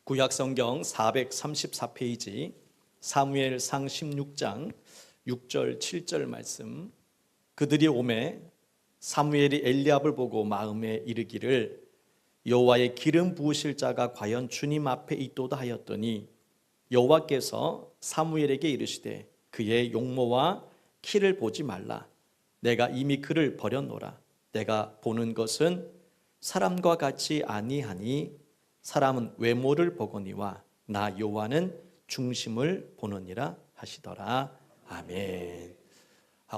구약성경 434페이지 사무엘상 16장 6절 7절 말씀. 그들이 오매 사무엘이 엘리압을 보고 마음에 이르기를 여호와의 기름 부으실 자가 과연 주님 앞에 있도다 하였더니 여호와께서 사무엘에게 이르시되 그의 용모와 키를 보지 말라. 내가 이미 그를 버렸노라. 내가 보는 것은 사람과 같이 아니하니 사람은 외모를 보거니와 나 여호와는 중심을 보느니라 하시더라. 아멘.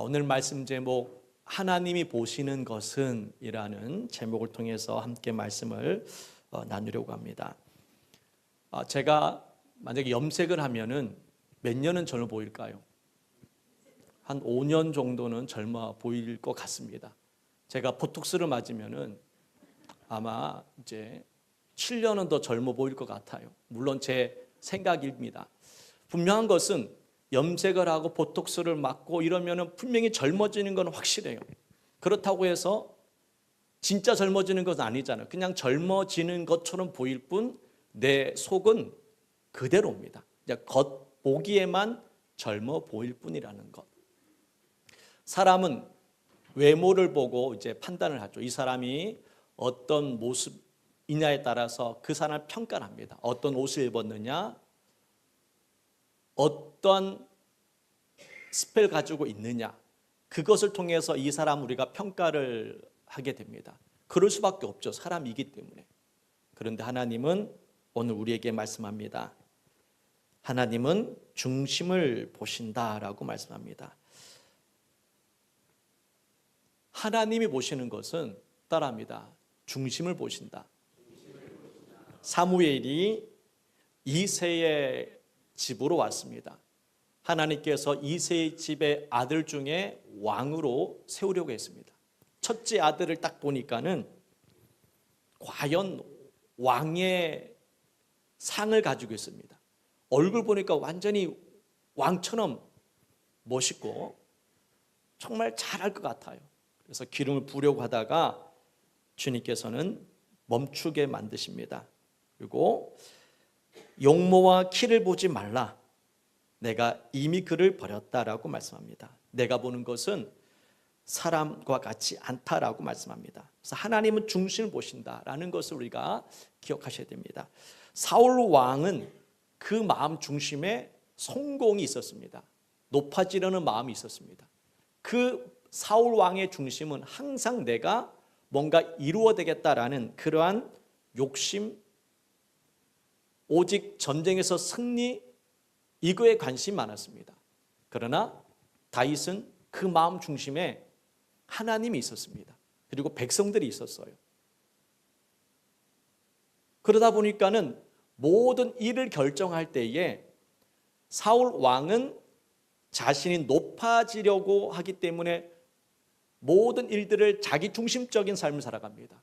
오늘 말씀 제목 하나님이 보시는 것은 이라는 제목을 통해서 함께 말씀을 나누려고 합니다. 제가 만약에 염색을 하면은 몇 년은 젊어 보일까요? 한 5년 정도는 젊어 보일 것 같습니다. 제가 보톡스를 맞으면은 아마 이제 7년은 더 젊어 보일 것 같아요. 물론 제 생각입니다. 분명한 것은 염색을 하고 보톡스를 맞고 이러면은 분명히 젊어지는 건 확실해요. 그렇다고 해서 진짜 젊어지는 것은 아니잖아요. 그냥 젊어지는 것처럼 보일 뿐 내 속은 그대로입니다. 겉보기에만 젊어 보일 뿐이라는 것. 사람은 외모를 보고 이제 판단을 하죠. 이 사람이 어떤 모습이냐에 따라서 그 사람을 평가를 합니다. 어떤 옷을 입었느냐, 어떤 스펙을 가지고 있느냐, 그것을 통해서 이 사람 우리가 평가를 하게 됩니다. 그럴 수밖에 없죠. 사람이기 때문에. 그런데 하나님은 오늘 우리에게 말씀합니다. 하나님은 중심을 보신다라고 말씀합니다. 하나님이 보시는 것은 따라합니다. 중심을 보신다. 사무엘이 이새의 집으로 왔습니다. 하나님께서 이새의 집의 아들 중에 왕으로 세우려고 했습니다. 첫째 아들을 딱 보니까는 과연 왕의 상을 가지고 있습니다. 얼굴 보니까 완전히 왕처럼 멋있고 정말 잘할 것 같아요. 그래서 기름을 부으려고 하다가 주님께서는 멈추게 만드십니다. 그리고 용모와 키를 보지 말라. 내가 이미 그를 버렸다라고 말씀합니다. 내가 보는 것은 사람과 같지 않다라고 말씀합니다. 그래서 하나님은 중심을 보신다라는 것을 우리가 기억하셔야 됩니다. 사울 왕은 그 마음 중심에 성공이 있었습니다. 높아지려는 마음이 있었습니다. 그 사울 왕의 중심은 항상 내가 뭔가 이루어 되겠다라는 그러한 욕심, 오직 전쟁에서 승리, 이거에 관심이 많았습니다. 그러나 다윗은 그 마음 중심에 하나님이 있었습니다. 그리고 백성들이 있었어요. 그러다 보니까는 모든 일을 결정할 때에 사울 왕은 자신이 높아지려고 하기 때문에 모든 일들을 자기 중심적인 삶을 살아갑니다.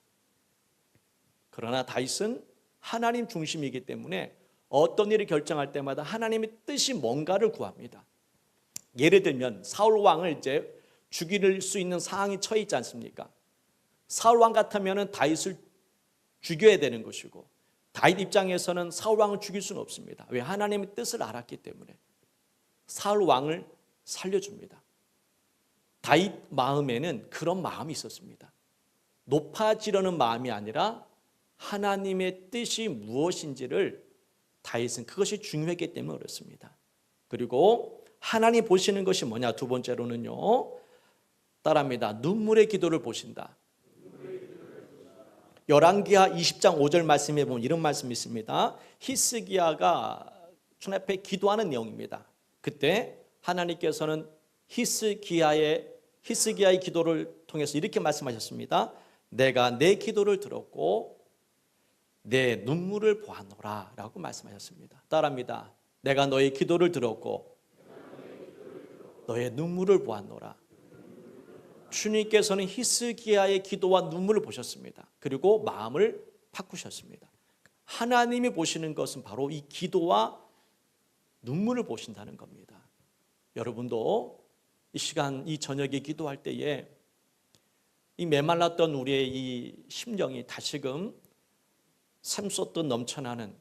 그러나 다윗은 하나님 중심이기 때문에 어떤 일을 결정할 때마다 하나님의 뜻이 뭔가를 구합니다. 예를 들면 사울 왕을 이제 죽일 수 있는 상황이 처해 있지 않습니까? 사울 왕 같으면 다윗을 죽여야 되는 것이고 다윗 입장에서는 사울 왕을 죽일 수는 없습니다. 왜? 하나님의 뜻을 알았기 때문에 사울 왕을 살려줍니다. 다윗 마음에는 그런 마음이 있었습니다. 높아지려는 마음이 아니라 하나님의 뜻이 무엇인지를 다윗은 그것이 중요했기 때문에 그렇습니다. 그리고 하나님 보시는 것이 뭐냐? 두 번째로는요, 따라합니다. 눈물의 기도를 보신다. 열왕기하 20장 5절 말씀에 보면 이런 말씀이 있습니다. 히스기야가 주님 앞에 기도하는 내용입니다. 그때 하나님께서는 히스기야의 기도를 통해서 이렇게 말씀하셨습니다. 내가 내 기도를 들었고 내 눈물을 보았노라 라고 말씀하셨습니다. 따라합니다. 내가 너의 기도를 들었고 너의 눈물을 보았노라. 주님께서는 히스기야의 기도와 눈물을 보셨습니다. 그리고 마음을 바꾸셨습니다. 하나님이 보시는 것은 바로 이 기도와 눈물을 보신다는 겁니다. 여러분도 이 시간, 이 저녁에 기도할 때에 이 메말랐던 우리의 이 심령이 다시금 샘솟듯 넘쳐나는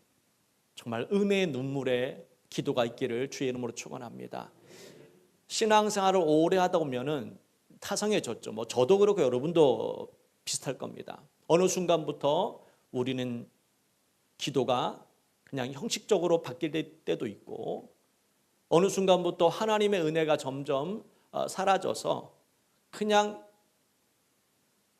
정말 은혜의 눈물의 기도가 있기를 주의 이름으로 축원합니다. 신앙생활을 오래 하다 보면은 타성해졌죠. 뭐 저도 그렇고 여러분도 비슷할 겁니다. 어느 순간부터 우리는 기도가 그냥 형식적으로 바뀔 때도 있고, 어느 순간부터 하나님의 은혜가 점점 사라져서 그냥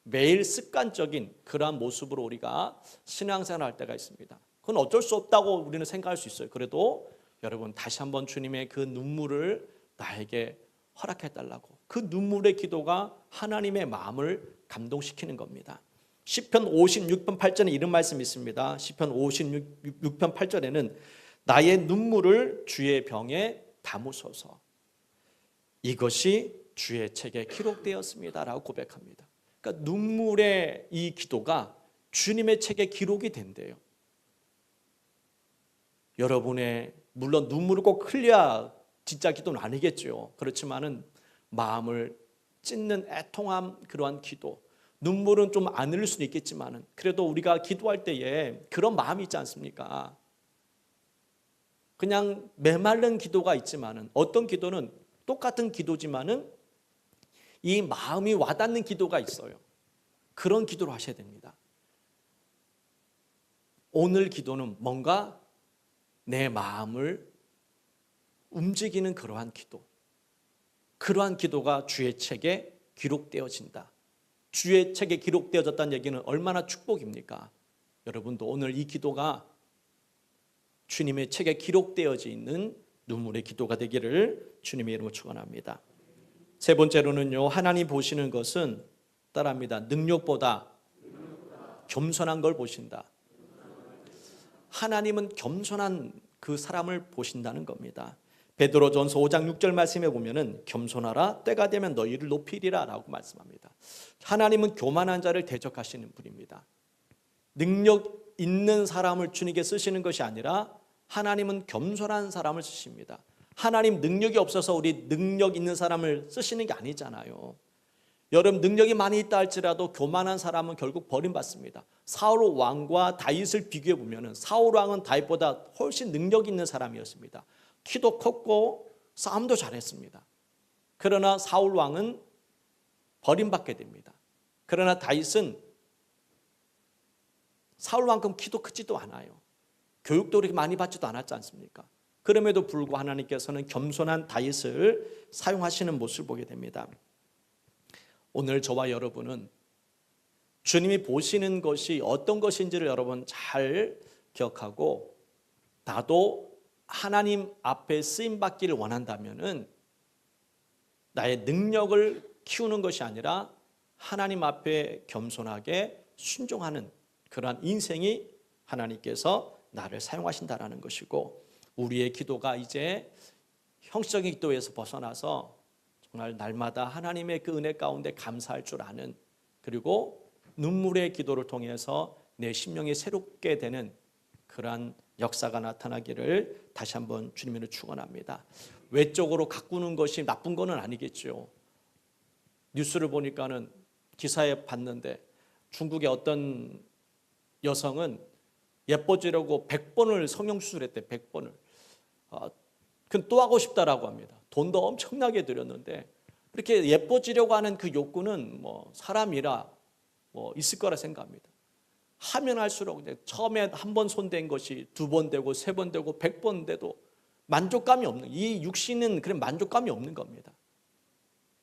매일 습관적인 그러한 모습으로 우리가 신앙생활을 할 때가 있습니다. 그건 어쩔 수 없다고 우리는 생각할 수 있어요. 그래도 여러분 다시 한번 주님의 그 눈물을 나에게 허락해 달라고, 그 눈물의 기도가 하나님의 마음을 감동시키는 겁니다. 시편 56편 8절에 이런 말씀이 있습니다. 시편 56편 8절에는 나의 눈물을 주의 병에 담으소서, 이것이 주의 책에 기록되었습니다 라고 고백합니다. 그러니까 눈물의 이 기도가 주님의 책에 기록이 된대요. 여러분의 물론 눈물을 꼭 흘려야 진짜 기도는 아니겠죠. 그렇지만은 마음을 찢는 애통함, 그러한 기도, 눈물은 좀 안 흘릴 수는 있겠지만은 그래도 우리가 기도할 때에 그런 마음이 있지 않습니까? 그냥 메마른 기도가 있지만은 어떤 기도는 똑같은 기도지만은 이 마음이 와닿는 기도가 있어요. 그런 기도를 하셔야 됩니다. 오늘 기도는 뭔가 내 마음을 움직이는 그러한 기도, 그러한 기도가 주의 책에 기록되어진다. 주의 책에 기록되어졌다는 얘기는 얼마나 축복입니까? 여러분도 오늘 이 기도가 주님의 책에 기록되어져 있는 눈물의 기도가 되기를 주님의 이름으로 축원합니다. 세 번째로는요, 하나님 보시는 것은 따라합니다. 능력보다 겸손한 걸 보신다. 하나님은 겸손한 그 사람을 보신다는 겁니다. 베드로전서 5장 6절 말씀에 보면은 겸손하라, 때가 되면 너희를 높이리라 라고 말씀합니다. 하나님은 교만한 자를 대적하시는 분입니다. 능력 있는 사람을 주님께 쓰시는 것이 아니라 하나님은 겸손한 사람을 쓰십니다. 하나님 능력이 없어서 우리 능력 있는 사람을 쓰시는 게 아니잖아요. 여러분 능력이 많이 있다 할지라도 교만한 사람은 결국 버림받습니다. 사울 왕과 다윗을 비교해 보면 사울 왕은 다윗보다 훨씬 능력 있는 사람이었습니다. 키도 컸고 싸움도 잘했습니다. 그러나 사울 왕은 버림받게 됩니다. 그러나 다윗은 사울만큼 키도 크지도 않아요. 교육도 그렇게 많이 받지도 않았지 않습니까? 그럼에도 불구하고 하나님께서는 겸손한 다윗을 사용하시는 모습을 보게 됩니다. 오늘 저와 여러분은 주님이 보시는 것이 어떤 것인지를 여러분 잘 기억하고, 나도 하나님 앞에 쓰임받기를 원한다면은 나의 능력을 키우는 것이 아니라 하나님 앞에 겸손하게 순종하는 그러한 인생이 하나님께서 나를 사용하신다라는 것이고, 우리의 기도가 이제 형식적인 기도에서 벗어나서 정말 날마다 하나님의 그 은혜 가운데 감사할 줄 아는, 그리고 눈물의 기도를 통해서 내 심령이 새롭게 되는 그러한 역사가 나타나기를 다시 한번 주님을 축원합니다. 외적으로 가꾸는 것이 나쁜 건 아니겠죠. 뉴스를 보니까는 기사에 봤는데 중국의 어떤 여성은 예뻐지려고 100번을 성형수술했대. 100번을. 그건 또 하고 싶다라고 합니다. 돈도 엄청나게 들였는데 이렇게 예뻐지려고 하는 그 욕구는 뭐 사람이라 뭐 있을 거라 생각합니다. 하면 할수록 처음에 한 번 손댄 것이 2번 되고 3번 되고 100번 돼도 만족감이 없는, 이 육신은 그런 만족감이 없는 겁니다.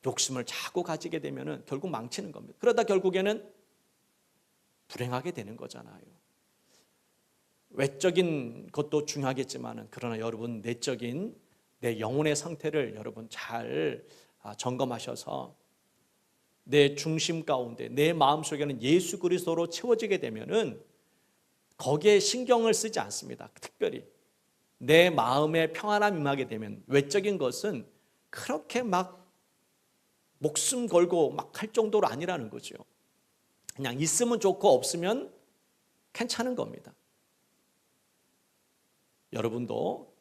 욕심을 자꾸 가지게 되면은 결국 망치는 겁니다. 그러다 결국에는 불행하게 되는 거잖아요. 외적인 것도 중요하겠지만은 그러나 여러분 내적인 내 영혼의 상태를 여러분 잘 점검하셔서 내 중심 가운데 내 마음속에는 예수 그리스도로 채워지게 되면은 거기에 신경을 쓰지 않습니다. 특별히 내 마음에 평안함이 임하게 되면 외적인 것은 그렇게 막 목숨 걸고 막 할 정도로 아니라는 거죠. 그냥 있으면 좋고 없으면 괜찮은 겁니다. 여러분도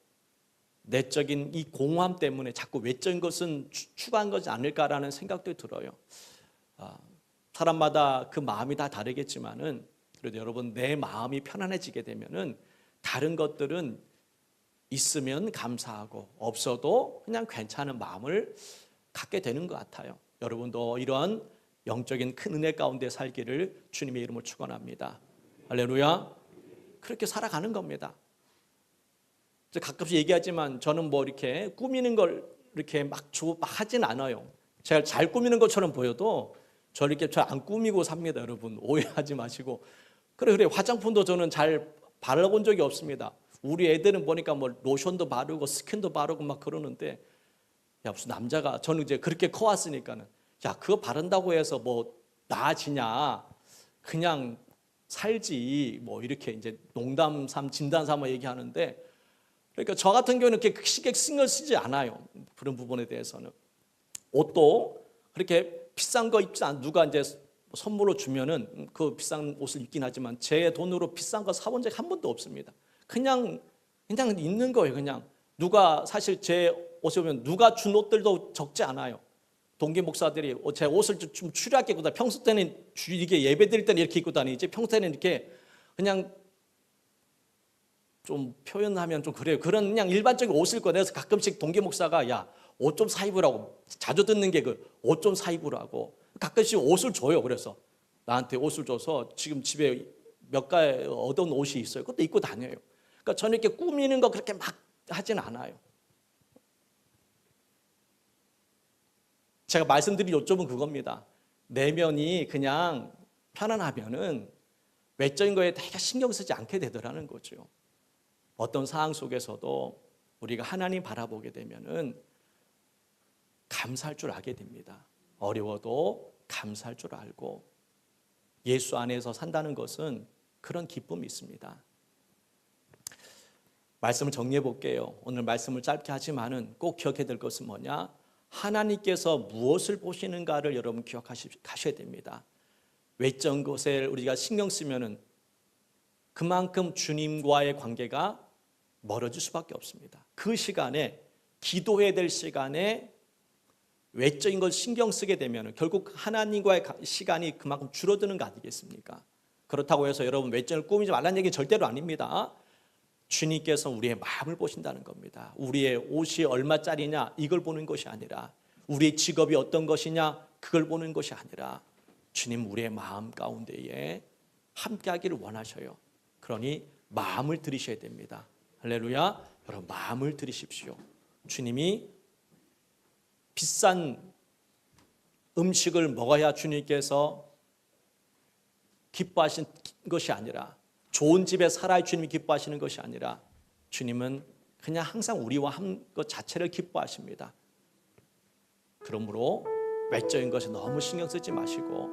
내적인 이 공허함 때문에 자꾸 외적인 것은 추구한 것이 아닐까라는 생각도 들어요. 사람마다 그 마음이 다 다르겠지만은 그래도 여러분 내 마음이 편안해지게 되면은 다른 것들은 있으면 감사하고 없어도 그냥 괜찮은 마음을 갖게 되는 것 같아요. 여러분도 이런 영적인 큰 은혜 가운데 살기를 주님의 이름으로 축원합니다. 할렐루야. 그렇게 살아가는 겁니다. 가끔씩 얘기하지만 저는 뭐 이렇게 꾸미는 걸 이렇게 막 하진 않아요. 제가 잘 꾸미는 것처럼 보여도 저 이렇게 잘 안 꾸미고 삽니다. 여러분 오해하지 마시고. 그래 화장품도 저는 잘 발라본 적이 없습니다. 우리 애들은 보니까 뭐 로션도 바르고 스킨도 바르고 막 그러는데, 야 무슨 남자가, 저는 이제 그렇게 커왔으니까는 야 그거 바른다고 해서 뭐 나아지냐, 그냥 살지, 뭐 이렇게 이제 농담 삼 진단 삼아 얘기하는데, 그러니까 저 같은 경우는 그렇게 신경 쓰지 않아요. 그런 부분에 대해서는. 옷도 그렇게 비싼 거 입지 않, 누가 이제 선물로 주면은 그 비싼 옷을 입긴 하지만 제 돈으로 비싼 거 사본 적이 한 번도 없습니다. 그냥 있는 거예요. 그냥 누가, 사실 제 옷에 보면 누가 준 옷들도 적지 않아요. 동기 목사들이 제 옷을 좀 추리하게 입고 다니, 평소 때는 이게 예배 드릴 때는 이렇게 입고 다니지, 평소 때는 이렇게 그냥 좀 표현하면 좀 그래요. 그런 그냥 일반적인 옷을 입고, 내서 가끔씩 동기 목사가 야 옷 좀 사 입으라고, 자주 듣는 게 그 옷 좀 사 입으라고 가끔씩 옷을 줘요. 그래서 나한테 옷을 줘서 지금 집에 몇 가지 얻은 옷이 있어요. 그것도 입고 다녀요. 그러니까 저는 이렇게 꾸미는 거 그렇게 막 하진 않아요. 제가 말씀드린 요점은 그겁니다. 내면이 그냥 편안하면은 외적인 거에 되게 신경 쓰지 않게 되더라는 거죠. 어떤 상황 속에서도 우리가 하나님 바라보게 되면은 감사할 줄 알게 됩니다. 어려워도 감사할 줄 알고, 예수 안에서 산다는 것은 그런 기쁨이 있습니다. 말씀을 정리해 볼게요. 오늘 말씀을 짧게 하지만은 꼭 기억해야 될 것은 뭐냐? 하나님께서 무엇을 보시는가를 여러분 기억하셔야 됩니다. 외적인 것에 우리가 신경 쓰면은 그만큼 주님과의 관계가 멀어질 수밖에 없습니다. 그 시간에, 기도해야 될 시간에 외적인 걸 신경 쓰게 되면 결국 하나님과의 시간이 그만큼 줄어드는 거 아니겠습니까? 그렇다고 해서 여러분 외적인 걸 꾸미지 말라는 얘기는 절대로 아닙니다. 주님께서 우리의 마음을 보신다는 겁니다. 우리의 옷이 얼마짜리냐 이걸 보는 것이 아니라, 우리의 직업이 어떤 것이냐 그걸 보는 것이 아니라, 주님 우리의 마음 가운데에 함께하기를 원하셔요. 그러니 마음을 들이셔야 됩니다. 할렐루야. 여러분 마음을 들이십시오. 주님이 비싼 음식을 먹어야 주님께서 기뻐하신 것이 아니라, 좋은 집에 살아야 주님이 기뻐하시는 것이 아니라, 주님은 그냥 항상 우리와 한 것 자체를 기뻐하십니다. 그러므로 외적인 것에 너무 신경 쓰지 마시고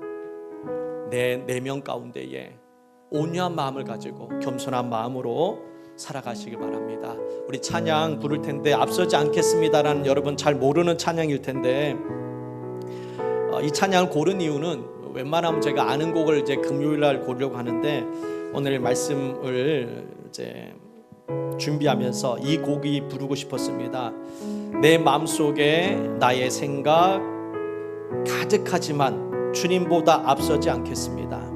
내 내면 가운데에 온유한 마음을 가지고 겸손한 마음으로 살아가시기 바랍니다. 우리 찬양 부를 텐데 앞서지 않겠습니다라는, 여러분 잘 모르는 찬양일 텐데, 이 찬양을 고른 이유는 웬만하면 제가 아는 곡을 이제 금요일 날 고르려고 하는데, 오늘 말씀을 이제 준비하면서 이 곡이 부르고 싶었습니다. 내 마음속에 나의 생각 가득하지만 주님보다 앞서지 않겠습니다.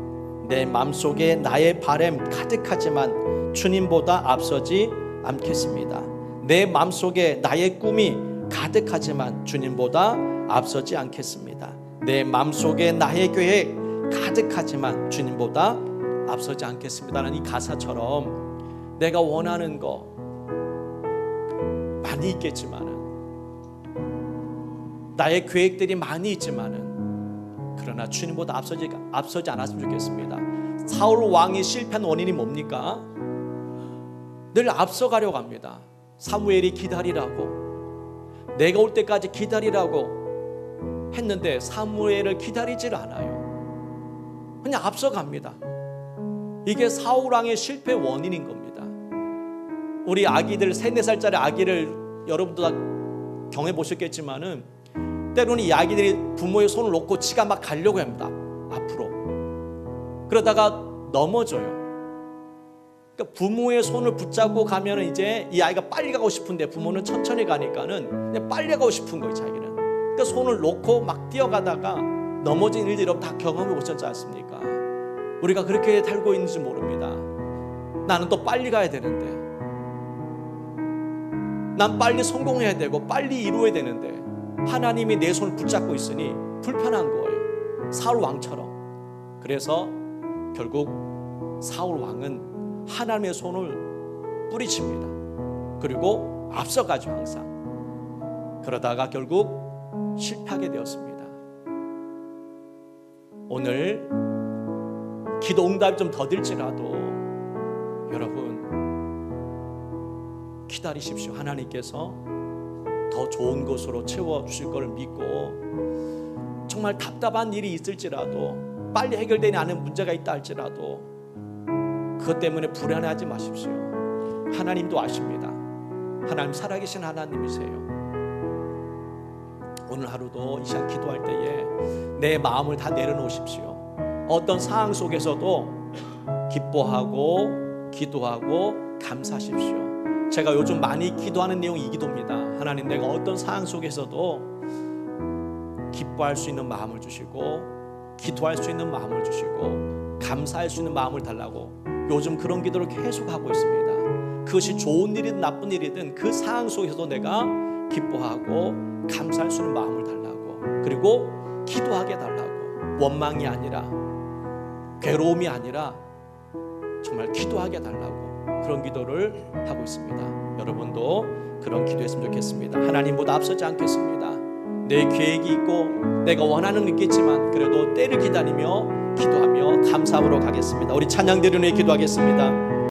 내 마음속에 나의 바람 가득하지만 주님보다 앞서지 않겠습니다. 내 마음속에 나의 꿈이 가득하지만 주님보다 앞서지 않겠습니다. 내 마음속에 나의 계획 가득하지만 주님보다 앞서지 않겠습니다라는 이 가사처럼, 내가 원하는 거 많이 있겠지만은, 나의 계획들이 많이 있지만은, 그러나 주님보다 앞서지 않았으면 좋겠습니다. 사울 왕이 실패한 원인이 뭡니까? 늘 앞서가려고 합니다. 사무엘이 기다리라고, 내가 올 때까지 기다리라고 했는데 사무엘을 기다리질 않아요. 그냥 앞서갑니다. 이게 사울 왕의 실패 원인인 겁니다. 우리 아기들, 3, 4살짜리 아기를 여러분도 다 경험해 보셨겠지만은, 때로는 이 아기들이 부모의 손을 놓고 지가 막 가려고 합니다. 앞으로. 그러다가 넘어져요. 그러니까 부모의 손을 붙잡고 가면 이제 이 아이가 빨리 가고 싶은데, 부모는 천천히 가니까는 그냥 빨리 가고 싶은 거예요, 자기는. 그러니까 손을 놓고 막 뛰어가다가 넘어진 일들 여러분 다 경험해 보셨지 않습니까? 우리가 그렇게 살고 있는지 모릅니다. 나는 또 빨리 가야 되는데, 난 빨리 성공해야 되고 빨리 이루어야 되는데 하나님이 내 손을 붙잡고 있으니 불편한 거예요. 사울 왕처럼. 그래서 결국 사울 왕은 하나님의 손을 뿌리칩니다. 그리고 앞서가죠, 항상. 그러다가 결국 실패하게 되었습니다. 오늘 기도 응답이 좀 더딜지라도 여러분 기다리십시오. 하나님께서 더 좋은 것으로 채워주실 걸 믿고, 정말 답답한 일이 있을지라도, 빨리 해결되지 않은 문제가 있다 할지라도 그것 때문에 불안해하지 마십시오. 하나님도 아십니다. 하나님 살아계신 하나님이세요. 오늘 하루도 이 시간 기도할 때에 내 마음을 다 내려놓으십시오. 어떤 상황 속에서도 기뻐하고 기도하고 감사하십시오. 제가 요즘 많이 기도하는 내용이 이 기도입니다. 하나님, 내가 어떤 상황 속에서도 기뻐할 수 있는 마음을 주시고, 기도할 수 있는 마음을 주시고, 감사할 수 있는 마음을 달라고 요즘 그런 기도를 계속 하고 있습니다. 그것이 좋은 일이든 나쁜 일이든 그 상황 속에서도 내가 기뻐하고 감사할 수 있는 마음을 달라고, 그리고 기도하게 달라고, 원망이 아니라 괴로움이 아니라 정말 기도하게 달라고 그런 기도를 하고 있습니다. 여러분도 그런 기도했으면 좋겠습니다. 하나님보다 앞서지 않겠습니다. 내 계획이 있고 내가 원하는 게 있겠지만 그래도 때를 기다리며 기도하며 감사함으로 가겠습니다. 우리 찬양 드리는 기도하겠습니다.